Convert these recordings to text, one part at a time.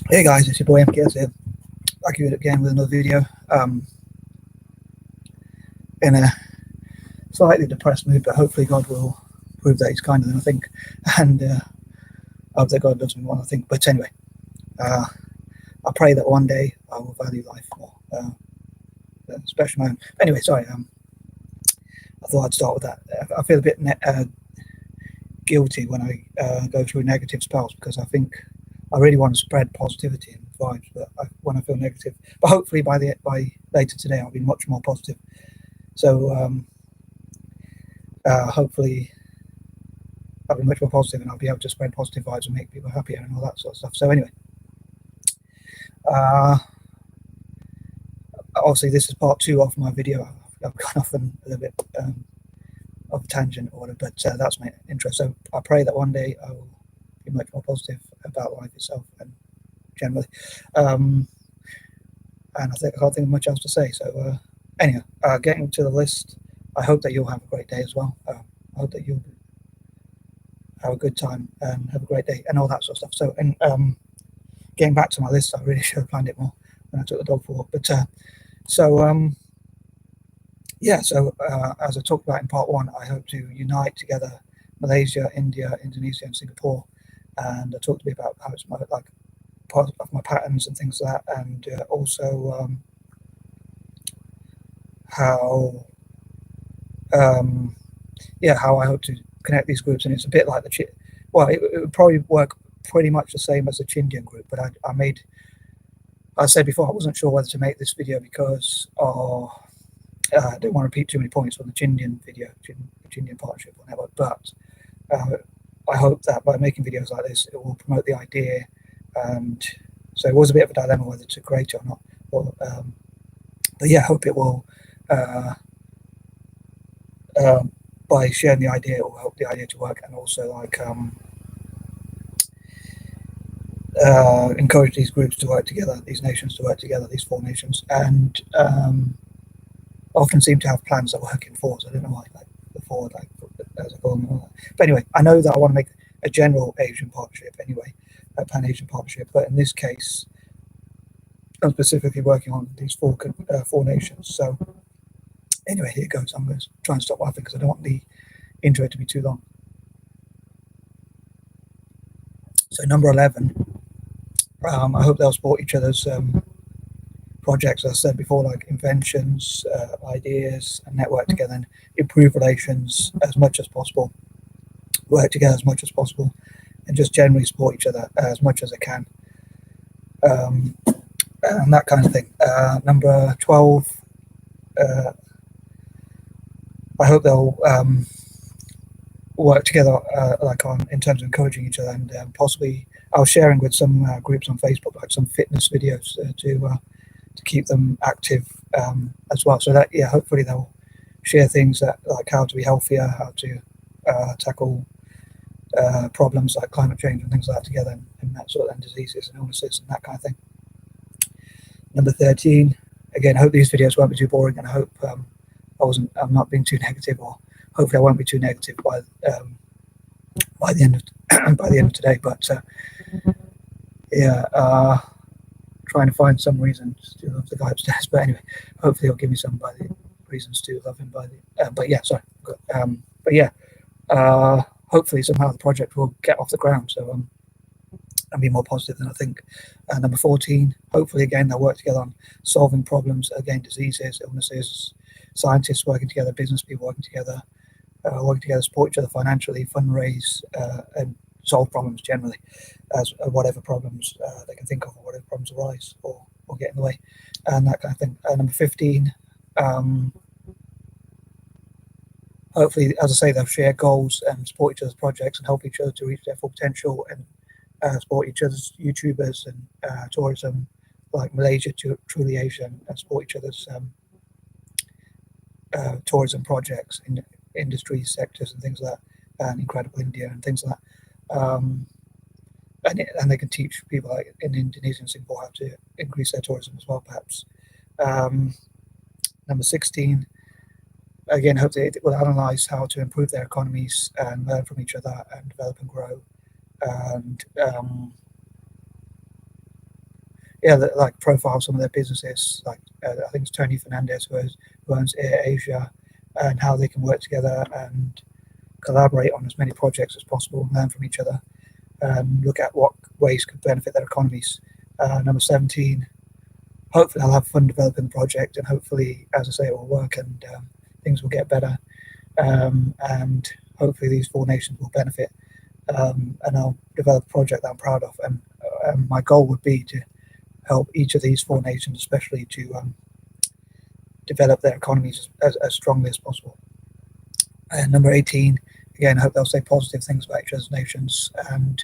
Hey guys, it's your boy M.K.S here. Back here again with another video. In a slightly depressed mood, but hopefully God will prove that He's kinder than I think, and I hope that God loves me more than I think. But anyway, uh, I pray that one day I will value life more, especially my own. Anyway, sorry. I thought I'd start with that. I feel a bit guilty when I go through negative spells because I think I really want to spread positivity and vibes, but when I feel negative, but hopefully by later today I'll be much more positive. So hopefully I'll be much more positive and I'll be able to spread positive vibes and make people happier and all that sort of stuff. So anyway, uh, obviously this is part 2 of my video. I've gone off on a little bit of a tangent or whatever, but that's my interest. So I pray that one day I will be much more positive about life itself and generally. And I can't think of much else to say. So anyhow, getting to the list, I hope that you'll have a great day as well. I hope that you'll have a good time and have a great day and all that sort of stuff. So, and getting back to my list, I really should have planned it more when I took the dog for a walk. But yeah, so as I talked about in part 1, I hope to unite together Malaysia, India, Indonesia, and Singapore. And I talked a bit about how it's like part of my patterns and things like that, and also how how I hope to connect these groups. And it's a bit like it would probably work pretty much the same as the Chindian group, but I said before I wasn't sure whether to make this video because I don't want to repeat too many points from the Chindian video, Chindian partnership or network, but I hope that by making videos like this it will promote the idea. And so it was a bit of a dilemma whether to create it or not, but yeah, I hope it will by sharing the idea, it will help the idea to work, and also like encourage these groups to work together, these nations to work together, these 4 nations, and often seem to have plans that work in 4s. I don't know why, like the 4, like as I call them. But anyway, I know that I want to make a general Asian partnership anyway, a Pan-Asian partnership, but in this case, I'm specifically working on these 4 nations. So anyway, here goes. I'm going to try and stop laughing because I don't want the intro to be too long. So number 11, I hope they'll support each other's projects, as I said before, like inventions, ideas, and network together and improve relations as much as possible, work together as much as possible, and just generally support each other as much as they can, and that kind of thing. Number 12, I hope they'll work together in terms of encouraging each other, and possibly I was sharing with some groups on Facebook, like some fitness videos to keep them active as well. So that, yeah, hopefully they'll share things that like how to be healthier, how to tackle problems like climate change and things like that together, and that sort of, and diseases and illnesses and that kind of thing. Number 13, again, I hope these videos won't be too boring, and I hope I'm not being too negative, or hopefully I won't be too negative by the end of today. But yeah, trying to find some reasons to love the guy upstairs. But anyway, hopefully he'll give me some reasons to love him but yeah, sorry. But yeah, hopefully somehow the project will get off the ground. So and be more positive than I think. Number 14, hopefully again they'll work together on solving problems, again diseases, illnesses, scientists working together, business people working together, support each other financially, fundraise, and solve problems generally, as whatever problems they can think of, or whatever problems arise or get in the way, and that kind of thing. Number 15, hopefully, as I say, they'll share goals and support each other's projects and help each other to reach their full potential, and support each other's YouTubers and tourism, like Malaysia to truly Asian, and support each other's tourism projects in industry sectors and things like that, and Incredible India and things like that. And they can teach people like in Indonesia and Singapore how to increase their tourism as well, perhaps. Number 16, again, hopefully it will analyse how to improve their economies and learn from each other and develop and grow. And like profile some of their businesses. Like I think it's Tony Fernandez who owns Air Asia, and how they can work together and collaborate on as many projects as possible, learn from each other, look at what ways could benefit their economies. Number 17, hopefully I'll have fun developing the project, and hopefully, as I say, it will work and things will get better. And hopefully these four nations will benefit, and I'll develop a project that I'm proud of. And my goal would be to help each of these four nations, especially to develop their economies as strongly as possible. And number 18, again, I hope they'll say positive things about each other's nations. And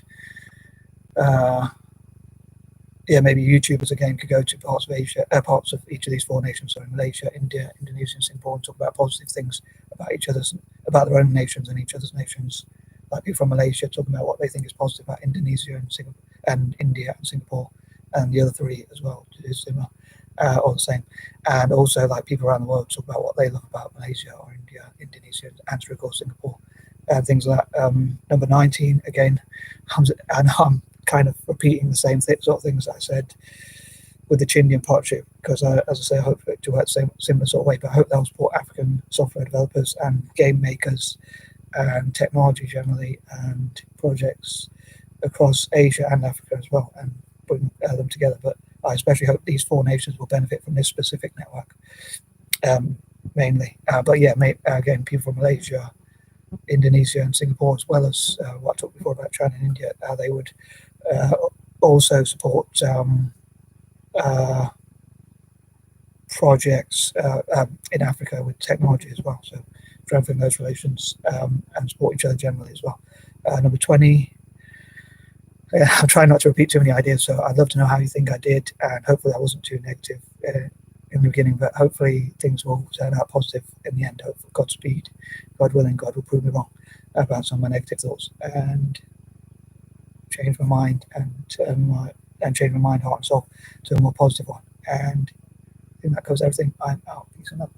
maybe YouTubers again could go to parts of Asia, parts of each of these four nations, so Malaysia, India, Indonesia, and Singapore, and talk about positive things about their own nations and each other's nations. Like people from Malaysia talking about what they think is positive about Indonesia and Singapore and India and Singapore, and the other three as well, is similar or the same. And also like people around the world talk about what they love about Malaysia or India, Indonesia, and or Singapore, and things like that. Number 19, again, I'm kind of repeating the same sort of things I said with the Chindian partnership, because as I say, I hope it to work similar sort of way, but I hope they'll support African software developers and game makers and technology generally, and projects across Asia and Africa as well, and bring them together. But I especially hope these four nations will benefit from this specific network, mainly. But yeah, again, people from Malaysia, Indonesia, and Singapore, as well as what I talked before about China and India, they would also support projects in Africa with technology as well. So strengthen those relations and support each other generally as well. Number 20, I'm trying not to repeat too many ideas, so I'd love to know how you think I did, and hopefully I wasn't too negative in the beginning, but hopefully things will turn out positive in the end. Hopefully, Godspeed, God willing, God will prove me wrong about some of my negative thoughts and change my mind and change my mind, heart, and soul to a more positive one. And I think that covers everything. I'm out. Peace and love.